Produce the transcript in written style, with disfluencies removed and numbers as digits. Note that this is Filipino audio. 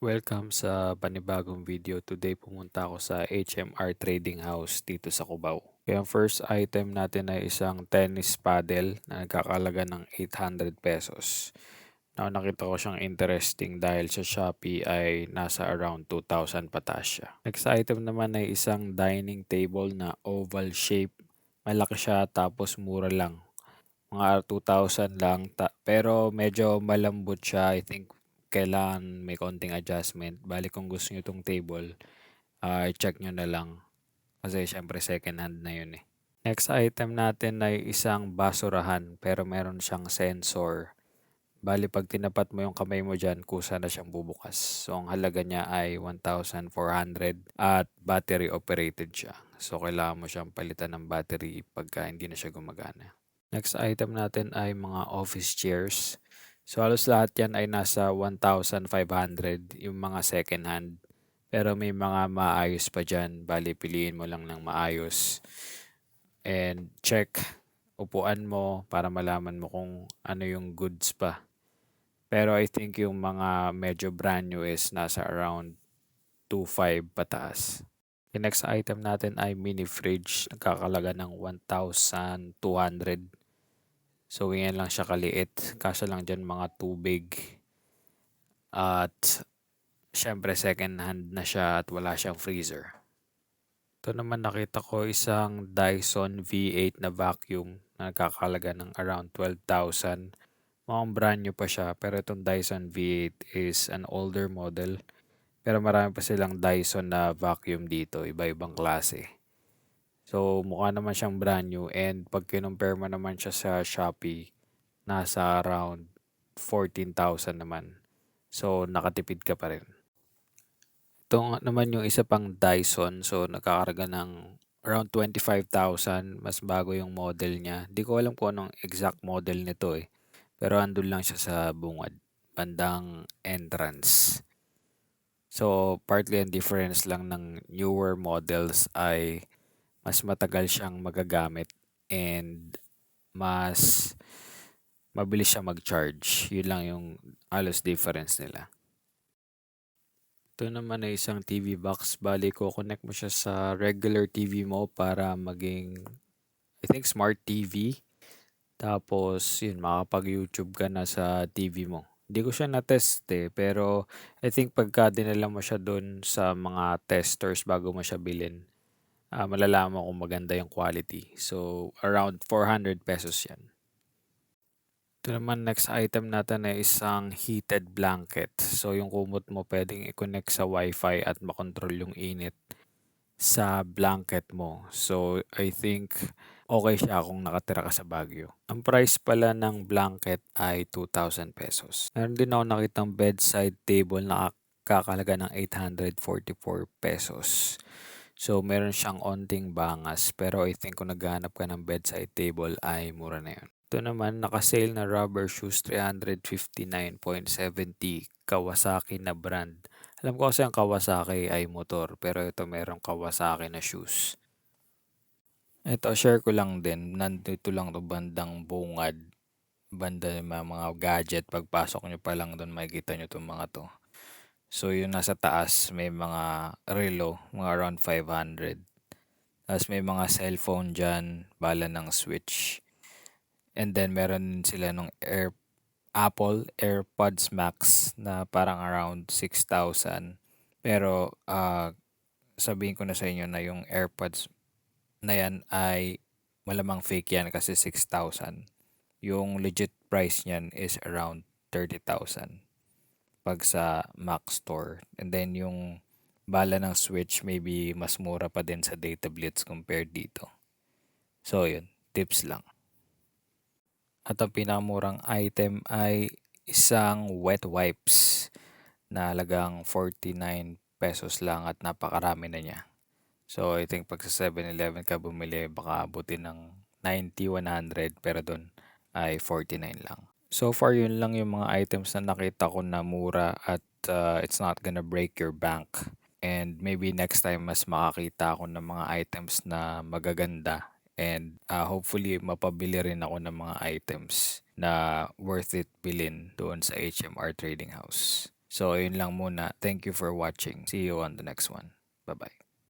Welcome sa panibagong video. Today pumunta ako sa HMR Trading House dito sa Cubao. Kaya ang first item natin ay isang tennis paddle na nagkakalaga ng 800 pesos. Now nakita ko siyang interesting dahil sa Shopee ay nasa around 2,000 pataas siya. Next item naman ay isang dining table na oval shape. Malaki siya tapos mura lang. Mga 2,000 lang. Pero medyo malambot siya. I think kailangan may konting adjustment. Bali kung gusto nyo itong table, i-check nyo na lang. Kasi syempre second hand na yun eh. Next item natin ay isang basurahan pero meron siyang sensor. Bali pag tinapat mo yung kamay mo dyan, kusa na siyang bubukas. So ang halaga niya ay 1,400 at battery operated siya. So kailangan mo siyang palitan ng battery pagka hindi na siya gumagana. Next item natin ay mga office chairs. So halos lahat yan ay nasa 1,500 yung mga second hand. Pero may mga maayos pa dyan. Bali piliin mo lang ng maayos. And check upuan mo para malaman mo kung ano yung goods pa. Pero I think yung mga medyo brand new is nasa around 2,500 pataas. Yung next item natin ay mini fridge. Nagkakalaga ng 1,200. So, ganyan lang siya kaliit. Kasya lang dyan mga tubig. At syempre second hand na siya at wala siyang freezer. Ito naman nakita ko isang Dyson V8 na vacuum na nagkakalaga ng around 12,000. Mukhang brand new pa siya pero itong Dyson V8 is an older model. Pero marami pa silang Dyson na vacuum dito, iba-ibang klase. So mukha naman siyang brand new and pag kinumpare mo naman siya sa Shopee, nasa around 14,000 naman. So nakatipid ka pa rin. Ito naman yung isa pang Dyson. So nakakarga ng around 25,000. Mas bago yung model niya. Di ko alam kung anong exact model nito eh. Pero andun lang siya sa bungad. Bandang entrance. So partly ang difference lang ng newer models ay mas matagal siyang magagamit and mas mabilis siya mag-charge. Yun lang yung halos difference nila. Ito naman ay isang TV box. Bali ko connect mo siya sa regular TV mo para maging, I think, smart TV. Tapos, yun, makapag-YouTube ka na sa TV mo. Hindi ko siya na-test eh, pero I think pagka dinala mo siya dun sa mga testers bago mo siya bilhin, malalaman kung maganda yung quality. So, around 400 pesos yan. Ito naman next item natin ay isang heated blanket. So yung kumot mo pwedeng i-connect sa wifi at makontrol yung init sa blanket mo. So I think okay siya kung nakatira ka sa Baguio. Ang price pala ng blanket ay 2,000 pesos. Meron din ako nakitang bedside table na kakalaga ng 844 pesos. So meron siyang onting bangas pero I think kung naghahanap ka ng bedside table ay mura na yun. Ito naman, naka-sale na rubber shoes, 359.70 Kawasaki na brand. Alam ko kasi ang Kawasaki ay motor, pero ito merong Kawasaki na shoes. Ito, share ko lang din. Nandito lang to bandang bungad. Banda yung mga gadget. Pagpasok nyo pa lang doon, makikita nyo itong mga to. So, yung nasa taas, may mga relo, mga around 500. Tapos may mga cellphone dyan, bala ng switch. And then meron sila nung Apple AirPods Max na parang around 6,000. Pero sabihin ko na sa inyo na yung AirPods na yan ay malamang fake yan kasi 6,000. Yung legit price niyan is around 30,000 pag sa Mac Store. And then yung bala ng Switch maybe mas mura pa din sa Data Blitz compared dito. So yun, tips lang. At ang pinakamurang item ay isang wet wipes na halagang 49 pesos lang at napakarami na niya. So I think pag sa 7-Eleven ka bumili baka abutin ng 90, 100 pero doon ay 49 lang. So far yun lang yung mga items na nakita ko na mura at it's not gonna break your bank. And maybe next time mas makakita ako ng mga items na magaganda and hopefully mapabili rin ako ng mga items na worth it bilhin doon sa HMR Trading House. So, ayun lang muna. Thank you for watching. See you on the next one. Bye-bye.